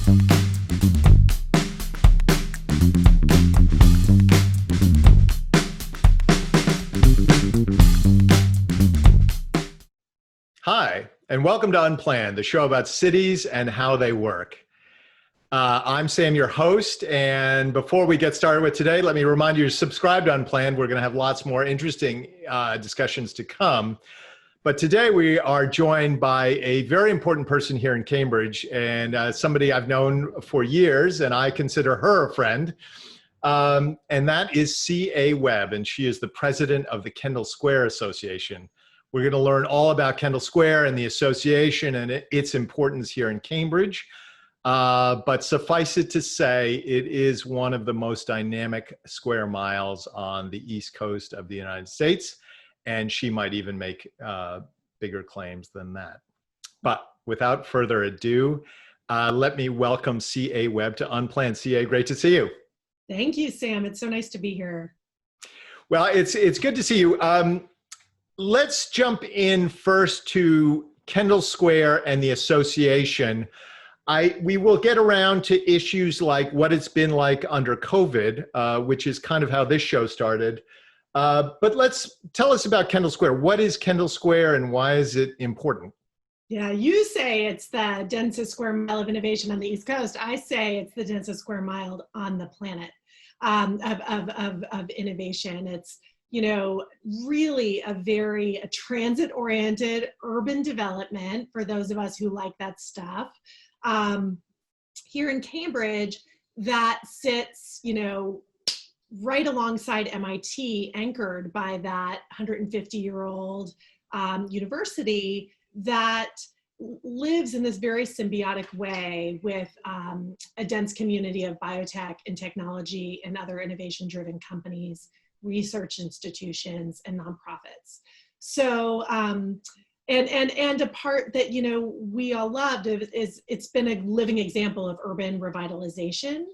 Hi, and welcome to Unplanned, the show about cities and how they work. I'm Sam, your host, and before we get started with today, let me remind you to subscribe to Unplanned. We're going to have lots more interesting discussions to come. But today we are joined by a very important person here in Cambridge, and somebody I've known for years, and I consider her a friend. And that is C.A. Webb, and she is the president of the Kendall Square Association. We're going to learn all about Kendall Square and the association and its importance here in Cambridge. But suffice it to say, it is one of the most dynamic square miles on the East Coast of the United States. And she might even make bigger claims than that. But without further ado, let me welcome C.A. Webb to Unplanned. C.A., great to see you. Thank you, Sam. It's so nice to be here. Well, it's good to see you. Let's jump in first to Kendall Square and the association. We will get around to issues like what it's been like under COVID, which is kind of how this show started. But tell us about Kendall Square. What is Kendall Square and why is it important? Yeah, you say it's the densest square mile of innovation on the East Coast. I say it's the densest square mile on the planet of innovation. It's really a transit-oriented urban development for those of us who like that stuff. Here in Cambridge, that sits, right alongside MIT, anchored by that 150-year-old university that lives in this very symbiotic way with a dense community of biotech and technology and other innovation-driven companies, research institutions, and nonprofits. So, and a part that, we all loved is it's been a living example of urban revitalization,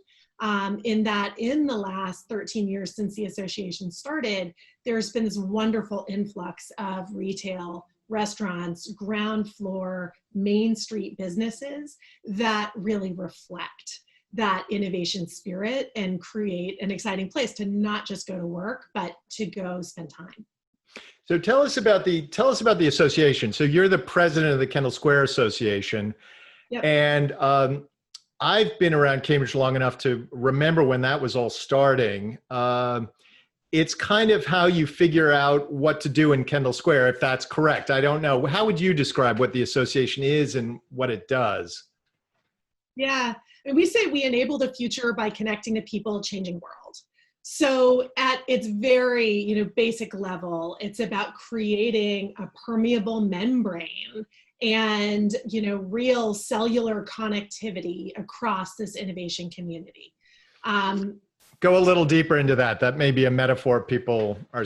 in that in the last 13 years since the association started, there's been this wonderful influx of retail, restaurants, ground floor, main street businesses that really reflect that innovation spirit and create an exciting place to not just go to work, but to go spend time. So tell us about the association. So you're the president of the Kendall Square Association. Yep. And I've been around Cambridge long enough to remember when that was all starting. It's kind of how you figure out what to do in Kendall Square, if that's correct. I don't know. How would you describe what the association is and what it does? Yeah, and we say we enable the future by connecting the people, changing world. So at its very, basic level, it's about creating a permeable membrane and, real cellular connectivity across this innovation community. Go a little deeper into that. That may be a metaphor people are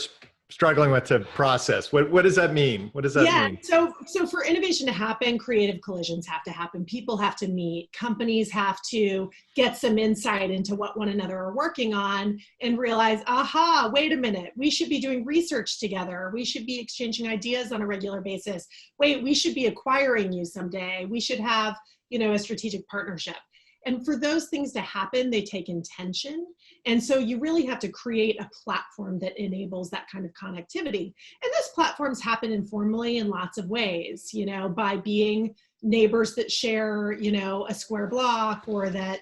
struggling with to process. What does that mean? What does that mean? So for innovation to happen, creative collisions have to happen. People have to meet. Companies have to get some insight into what one another are working on and realize, aha, wait a minute, we should be doing research together. We should be exchanging ideas on a regular basis. Wait, we should be acquiring you someday. We should have, a strategic partnership. And for those things to happen, they take intention. And so you really have to create a platform that enables that kind of connectivity. And those platforms happen informally in lots of ways, by being neighbors that share, a square block or that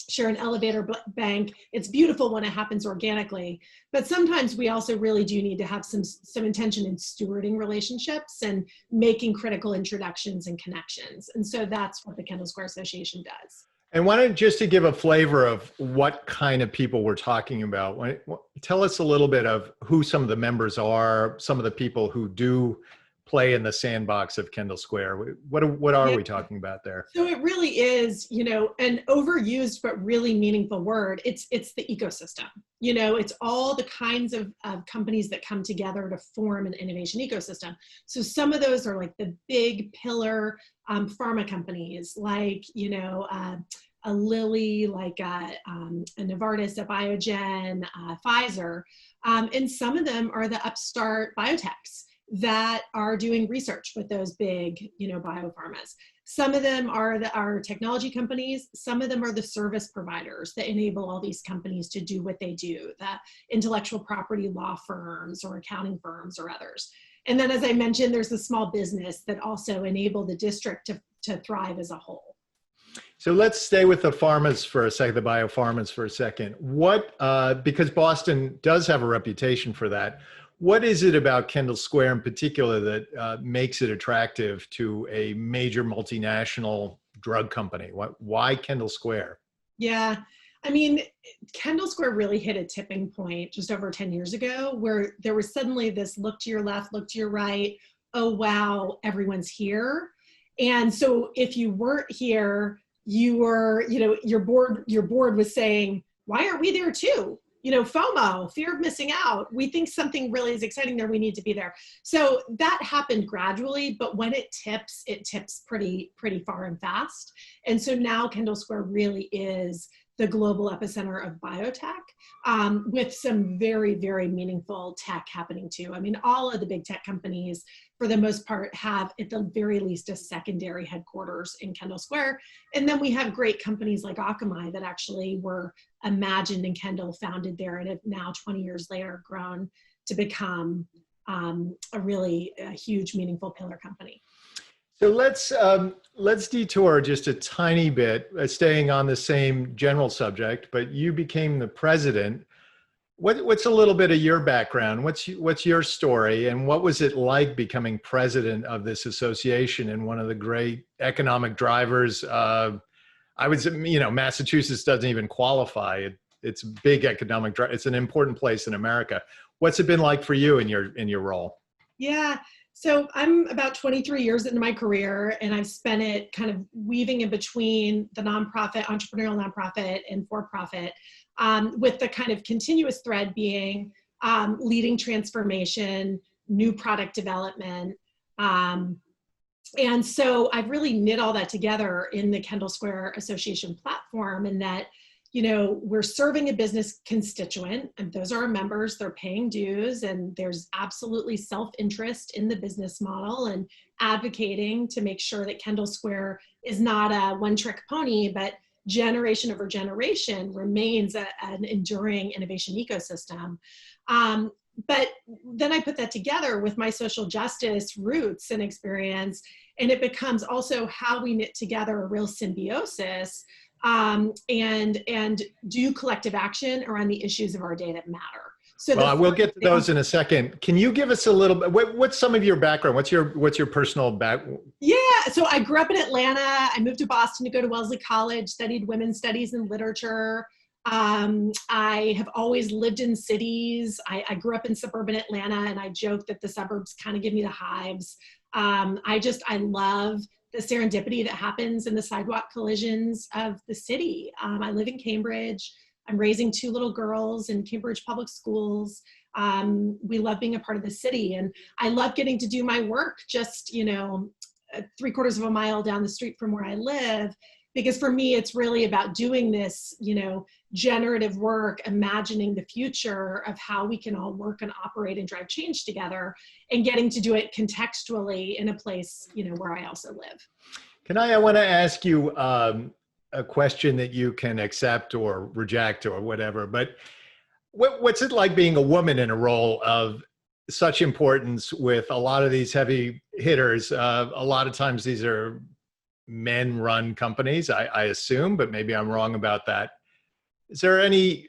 share an elevator bank. It's beautiful when it happens organically, but sometimes we also really do need to have some intention in stewarding relationships and making critical introductions and connections. And so that's what the Kendall Square Association does. And why don't, just to give a flavor of what kind of people we're talking about, tell us a little bit of who some of the members are, some of the people who do play in the sandbox of Kendall Square. What are we talking about there? So it really is, an overused but really meaningful word. It's the ecosystem. It's all the kinds of companies that come together to form an innovation ecosystem. So some of those are like the big pillar pharma companies, like a Lilly, like a Novartis, a Biogen, Pfizer, and some of them are the upstart biotechs that are doing research with those big, biopharmas. Some of them are technology companies. Some of them are the service providers that enable all these companies to do what they do, the intellectual property law firms or accounting firms or others. And then, as I mentioned, there's the small business that also enable the district to thrive as a whole. So let's stay with the pharmas for a second, the biopharmas for a second. What, because Boston does have a reputation for that, what is it about Kendall Square in particular that makes it attractive to a major multinational drug company? Why Kendall Square? Yeah, I mean, Kendall Square really hit a tipping point just over 10 years ago where there was suddenly this look to your left, look to your right, oh wow, everyone's here. And so if you weren't here, you were, your board was saying, why aren't we there too? FOMO, fear of missing out. We think something really is exciting there. We need to be there. So that happened gradually, but when it tips pretty far and fast. And so now Kendall Square really is the global epicenter of biotech, with some very, very meaningful tech happening too. I mean, all of the big tech companies, for the most part, have at the very least a secondary headquarters in Kendall Square. And then we have great companies like Akamai that actually were imagined in Kendall, founded there, and have now 20 years later grown to become a really huge, meaningful pillar company. So let's detour just a tiny bit, staying on the same general subject. But you became the president. What's a little bit of your background? What's your story, and what was it like becoming president of this association and one of the great economic drivers? I would say, Massachusetts doesn't even qualify. It's a big economic drive. It's an important place in America. What's it been like for you in your role? Yeah. So I'm about 23 years into my career, and I've spent it kind of weaving in between the nonprofit, entrepreneurial nonprofit, and for-profit, with the kind of continuous thread being leading transformation, new product development. And so I've really knit all that together in the Kendall Square Association platform, and that we're serving a business constituent, and those are our members. They're paying dues, and there's absolutely self-interest in the business model and advocating to make sure that Kendall Square is not a one-trick pony, but generation over generation remains an enduring innovation ecosystem. But then I put that together with my social justice roots and experience, and it becomes also how we knit together a real symbiosis and do collective action around the issues of our day that matter. So we'll get to those in a second. Can you give us a little bit, what's some of your background? What's your personal background? Yeah, so I grew up in Atlanta. I moved to Boston to go to Wellesley College, studied women's studies and literature. I have always lived in cities. I grew up in suburban Atlanta, and I joke that the suburbs kind of give me the hives. I love the serendipity that happens in the sidewalk collisions of the city. I live in Cambridge. I'm raising 2 little girls in Cambridge Public Schools. We love being a part of the city, and I love getting to do my work just, 3/4 of a mile down the street from where I live, because for me, it's really about doing this, generative work, imagining the future of how we can all work and operate and drive change together, and getting to do it contextually in a place, where I also live. I want to ask you a question that you can accept or reject or whatever, but what's it like being a woman in a role of such importance with a lot of these heavy hitters? A lot of times these are men-run companies, I assume, but maybe I'm wrong about that. Is there any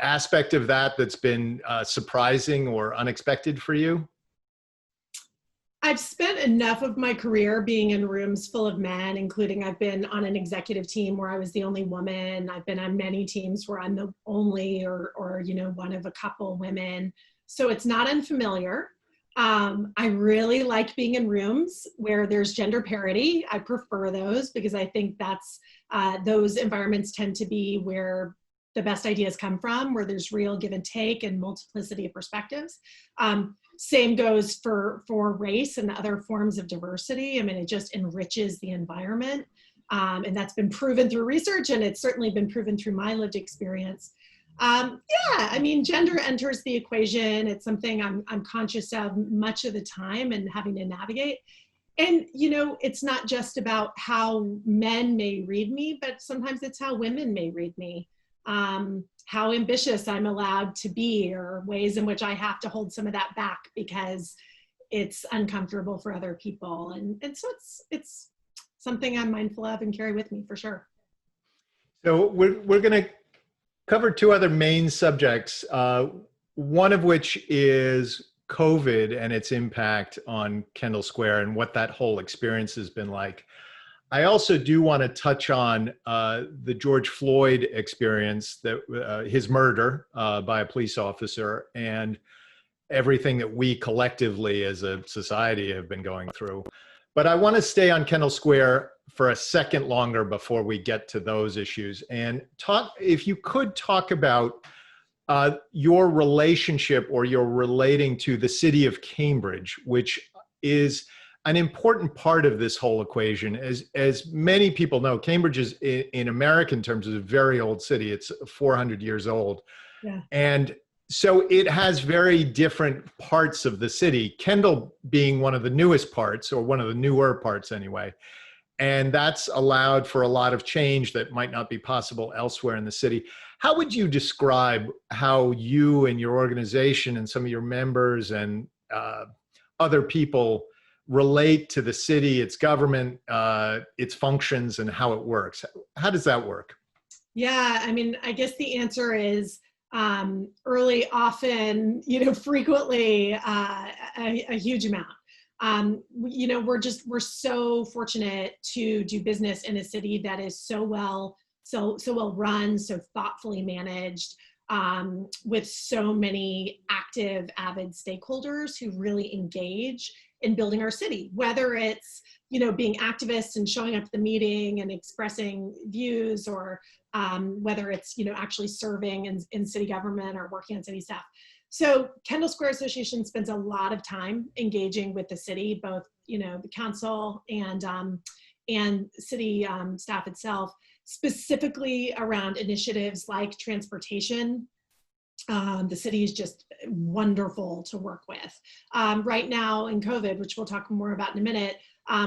aspect of that that's been surprising or unexpected for you? I've spent enough of my career being in rooms full of men, including I've been on an executive team where I was the only woman. I've been on many teams where I'm the only or one of a couple women. So it's not unfamiliar. I really like being in rooms where there's gender parity. I prefer those because I think that's those environments tend to be where the best ideas come from, where there's real give and take and multiplicity of perspectives. Same goes for race and other forms of diversity. I mean, it just enriches the environment. And that's been proven through research, and it's certainly been proven through my lived experience. I mean, gender enters the equation. It's something I'm conscious of much of the time and having to navigate. And, you know, it's not just about how men may read me, but sometimes it's how women may read me. How ambitious I'm allowed to be, or ways in which I have to hold some of that back because it's uncomfortable for other people. And so it's something I'm mindful of and carry with me for sure. So we're going to cover two other main subjects, one of which is COVID and its impact on Kendall Square and what that whole experience has been like. I also do want to touch on the George Floyd experience, that his murder by a police officer, and everything that we collectively as a society have been going through. But I want to stay on Kendall Square for a second longer before we get to those issues, and talk, if you could talk about your relationship or your relating to the city of Cambridge, which is an important part of this whole equation. As many people know, Cambridge is, in American terms, is a very old city. It's 400 years old. Yeah. And so it has very different parts of the city, Kendall being one of the newest parts, or one of the newer parts anyway. And that's allowed for a lot of change that might not be possible elsewhere in the city. How would you describe how you and your organization and some of your members and other people relate to the city, its government, its functions, and how it works? How does that work? Yeah, I mean, I guess the answer is early, often, you know, frequently, a huge amount. You know, we're so fortunate to do business in a city that is so well run, so thoughtfully managed, with so many active, avid stakeholders who really engage in building our city, whether it's, you know, being activists and showing up at the meeting and expressing views, or whether it's, you know, actually serving in city government or working on city staff. So Kendall Square Association spends a lot of time engaging with the city, both, you know, the council and city staff itself, specifically around initiatives like transportation. The city is just wonderful to work with. Right now in COVID, which we'll talk more about in a minute,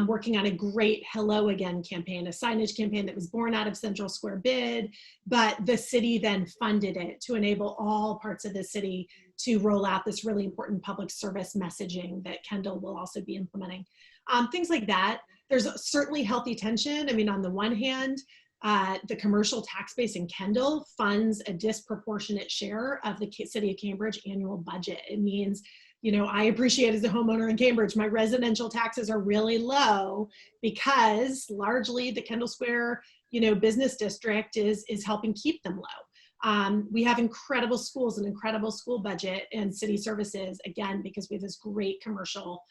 working on a great Hello Again campaign, a signage campaign that was born out of Central Square bid, but the city then funded it to enable all parts of the city to roll out this really important public service messaging that Kendall will also be implementing. Things like that. There's certainly healthy tension. I mean, on the one hand, the commercial tax base in Kendall funds a disproportionate share of the city of Cambridge annual budget. It means, you know, I appreciate as a homeowner in Cambridge, my residential taxes are really low because largely the Kendall Square, you know, business district is helping keep them low. We have incredible schools, an incredible school budget and city services, again, because we have this great commercial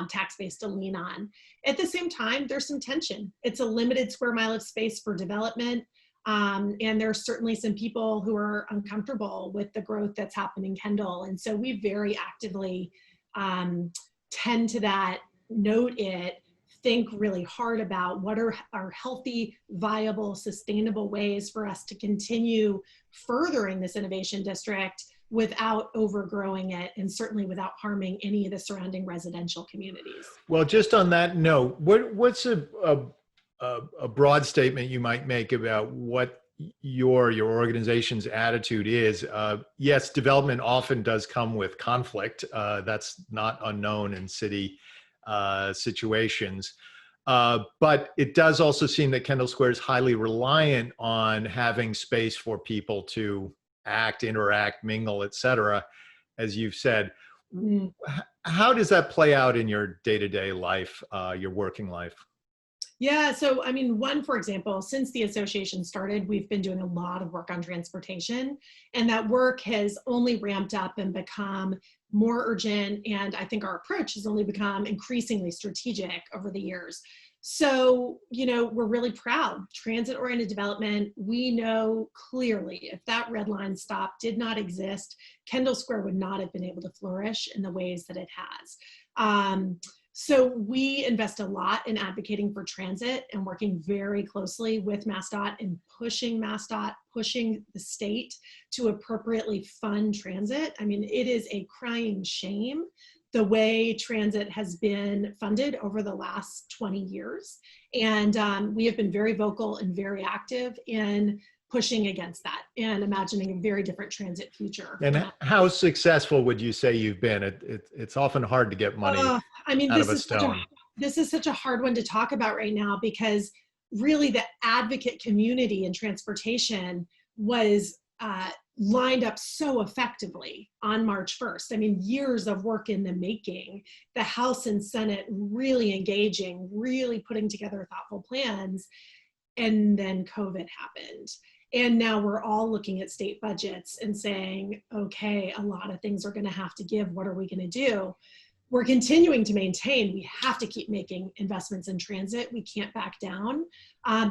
tax base to lean on. At the same time, there's some tension. It's a limited square mile of space for development. And there's certainly some people who are uncomfortable with the growth that's happening in Kendall. And so we very actively tend to that, note it, think really hard about what are our healthy, viable, sustainable ways for us to continue furthering this innovation district without overgrowing it, and certainly without harming any of the surrounding residential communities. Well, just on that note, what's a broad statement you might make about what your organization's attitude is? Yes, development often does come with conflict. That's not unknown in city situations. But it does also seem that Kendall Square is highly reliant on having space for people to act, interact, mingle, et cetera, as you've said. How does that play out in your day-to-day life, your working life? Yeah, so I mean, for example, since the association started, we've been doing a lot of work on transportation, and that work has only ramped up and become more urgent, and I think our approach has only become increasingly strategic over the years. So, you know, we're really proud. Transit-oriented development, we know clearly if that red line stop did not exist, Kendall Square would not have been able to flourish in the ways that it has. So we invest a lot in advocating for transit and working very closely with MassDOT and pushing MassDOT, pushing the state to appropriately fund transit. I mean, it is a crying shame the way transit has been funded over the last 20 years. And we have been very vocal and very active in pushing against that and imagining a very different transit future. And how successful would you say you've been? It's often hard to get money I mean, out of a stone. This is such a hard one to talk about right now, because really the advocate community in transportation was lined up so effectively on March 1st. I mean, years of work in the making, the House and Senate really engaging, really putting together thoughtful plans, and then COVID happened. And now we're all looking at state budgets and saying, okay, a lot of things are going to have to give. What are we going to do? We're continuing to maintain, we have to keep making investments in transit. We can't back down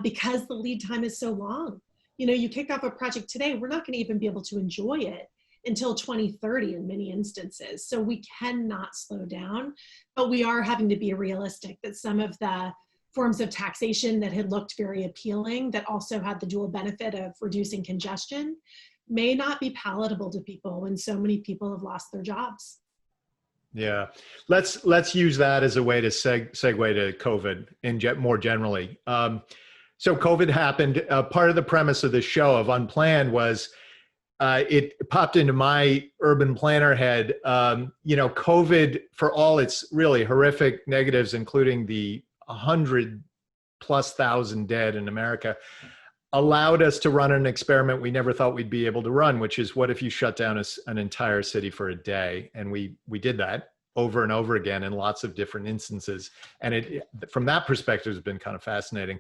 because the lead time is so long. You know, you kick off a project today, we're not going to even be able to enjoy it until 2030 in many instances. So we cannot slow down, but we are having to be realistic that some of the forms of taxation that had looked very appealing, that also had the dual benefit of reducing congestion, may not be palatable to people when so many people have lost their jobs. Yeah, let's use that as a way to segue to COVID and more generally. So COVID happened. Part of the premise of the show of unPlanned was it popped into my urban planner head. You know, COVID, for all its really horrific negatives, including the 100,000+ dead in America, allowed us to run an experiment we never thought we'd be able to run, which is, what if you shut down an entire city for a day? And we did that over and over again in lots of different instances. And it, from that perspective, has been kind of fascinating.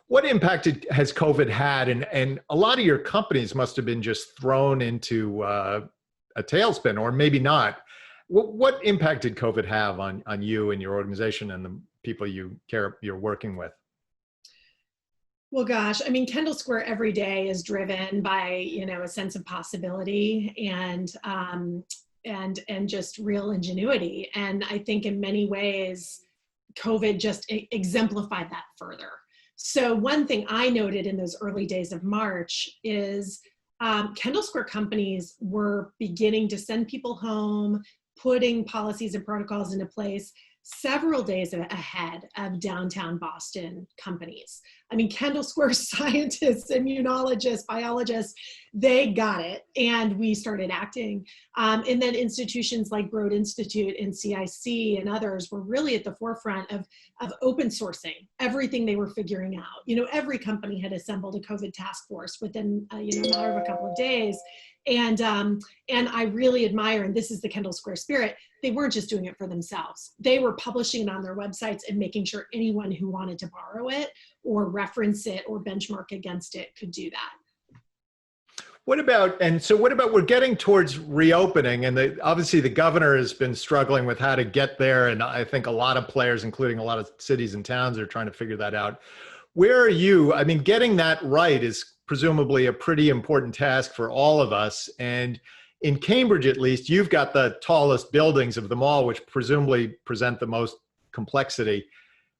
What impact has COVID had? And a lot of your companies must have been just thrown into a tailspin, or maybe not. What impact did COVID have on you and your organization and the people you're working with? Well, gosh, I mean, Kendall Square every day is driven by, you know, a sense of possibility and just real ingenuity. And I think in many ways, COVID just exemplified that further. So one thing I noted in those early days of March is Kendall Square companies were beginning to send people home, putting policies and protocols into place several days ahead of downtown Boston companies. I mean, Kendall Square scientists, immunologists, biologists, they got it, and we started acting. And then institutions like Broad Institute and CIC and others were really at the forefront of open sourcing everything they were figuring out. You know, every company had assembled a COVID task force within a matter of a couple of days. And I really admire, and this is the Kendall Square spirit, they weren't just doing it for themselves. They were publishing it on their websites and making sure anyone who wanted to borrow it or reference it or benchmark against it could do that. What about we're getting towards reopening, and obviously the governor has been struggling with how to get there. And I think a lot of players, including a lot of cities and towns, are trying to figure that out. Where are you? I mean, getting that right is presumably a pretty important task for all of us. And in Cambridge, at least, you've got the tallest buildings of them all, which presumably present the most complexity.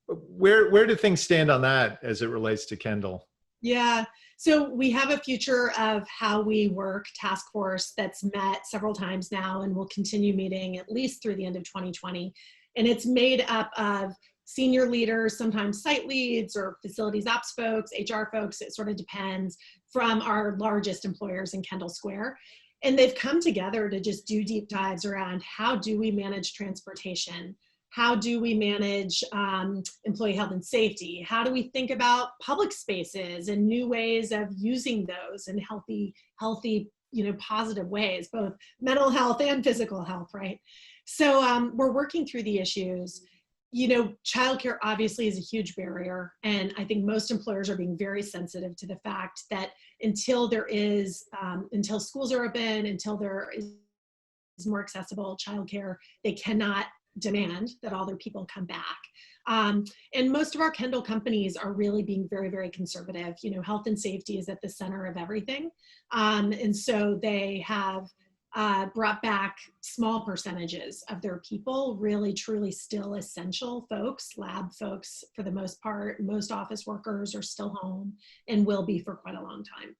Where do things stand on that as it relates to Kendall? Yeah, so we have a future of how we work task force that's met several times now and will continue meeting at least through the end of 2020. And it's made up of senior leaders, sometimes site leads or facilities ops folks, HR folks, it sort of depends, from our largest employers in Kendall Square. And they've come together to just do deep dives around how do we manage transportation? How do we manage employee health and safety? How do we think about public spaces and new ways of using those in healthy, positive ways, both mental health and physical health, right? So we're working through the issues. Childcare obviously is a huge barrier. And I think most employers are being very sensitive to the fact that until schools are open, until there is more accessible childcare, they cannot demand that all their people come back. And most of our Kendall companies are really being very, very conservative. Health and safety is at the center of everything. And so they have brought back small percentages of their people, really, truly still essential folks, lab folks for the most part. Most office workers are still home and will be for quite a long time.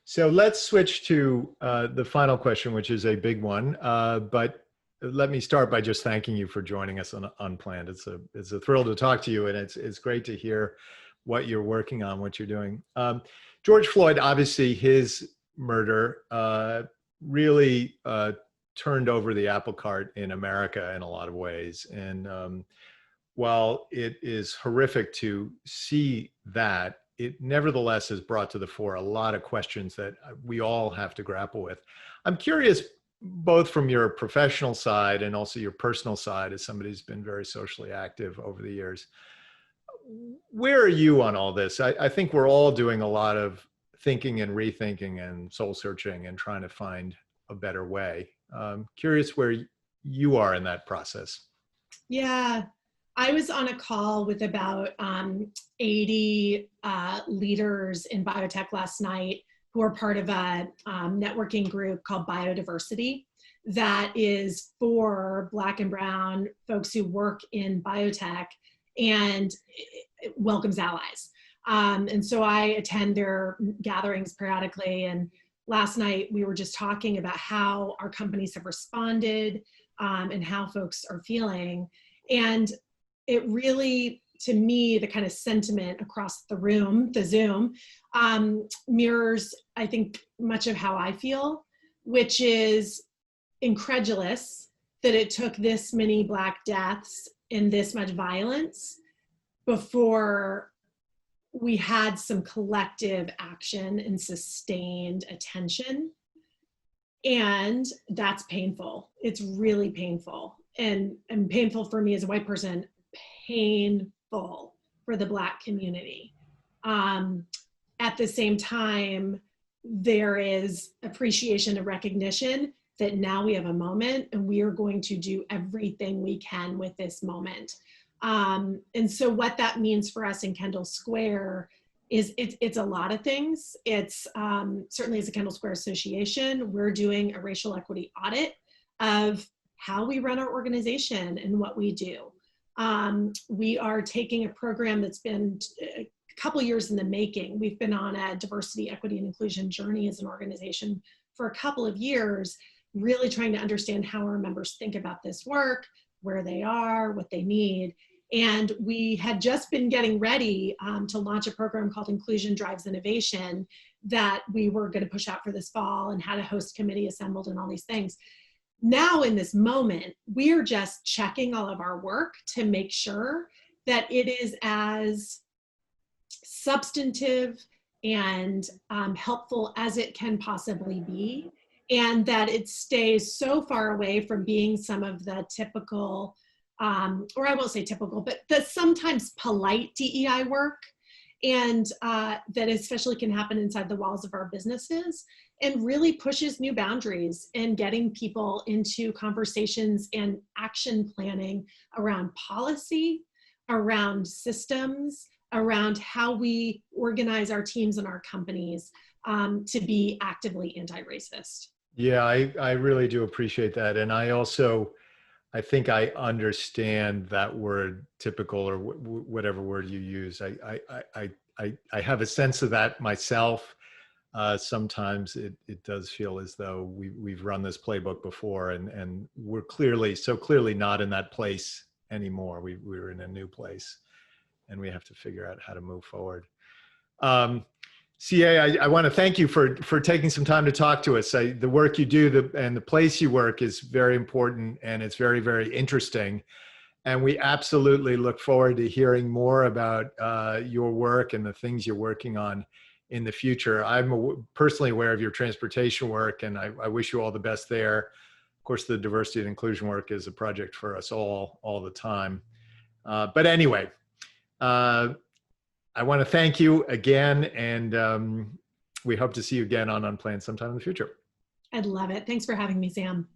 So let's switch to the final question, which is a big one. But let me start by just thanking you for joining us on Unplanned. It's a thrill to talk to you, and it's great to hear what you're working on, what you're doing. George Floyd, obviously, his murder really turned over the apple cart in America in a lot of ways. And while it is horrific to see that, it nevertheless has brought to the fore a lot of questions that we all have to grapple with. I'm curious, both from your professional side and also your personal side, as somebody who's been very socially active over the years, where are you on all this? I think we're all doing a lot of thinking and rethinking and soul searching and trying to find a better way. Curious where you are in that process. Yeah, I was on a call with about 80 leaders in biotech last night who are part of a networking group called Biodiversity that is for Black and Brown folks who work in biotech and it welcomes allies. And so I attend their gatherings periodically. And last night we were just talking about how our companies have responded and how folks are feeling. And it really, to me, the kind of sentiment across the room, the Zoom, mirrors, I think, much of how I feel, which is incredulous that it took this many Black deaths and this much violence before we had some collective action and sustained attention. And that's painful. It's really painful. And painful for me as a white person, painful for the Black community. At the same time, there is appreciation and recognition that now we have a moment and we are going to do everything we can with this moment. And so what that means for us in Kendall Square is it's a lot of things. It's certainly as a Kendall Square Association, we're doing a racial equity audit of how we run our organization and what we do. We are taking a program that's been a couple years in the making. We've been on a diversity, equity, and inclusion journey as an organization for a couple of years, really trying to understand how our members think about this work, where they are, what they need. And we had just been getting ready to launch a program called Inclusion Drives Innovation that we were going to push out for this fall and had a host committee assembled and all these things. Now in this moment, we're just checking all of our work to make sure that it is as substantive and helpful as it can possibly be, and that it stays so far away from being some of the typical, or I won't say typical, but the sometimes polite DEI work, and that especially can happen inside the walls of our businesses, and really pushes new boundaries and getting people into conversations and action planning around policy, around systems, around how we organize our teams and our companies to be actively anti-racist. Yeah, I really do appreciate that. And I think I understand that word typical, or whatever word you use. I have a sense of that myself. Sometimes it does feel as though we've run this playbook before, and we're clearly not in that place anymore. We're in a new place, and we have to figure out how to move forward. CA, I want to thank you for taking some time to talk to us. The work you do and the place you work is very important, and it's very, very interesting. And we absolutely look forward to hearing more about your work and the things you're working on in the future. I'm personally aware of your transportation work, and I wish you all the best there. Of course, the diversity and inclusion work is a project for us all the time. But anyway, I want to thank you again, and we hope to see you again on Unplanned sometime in the future. I'd love it. Thanks for having me, Sam.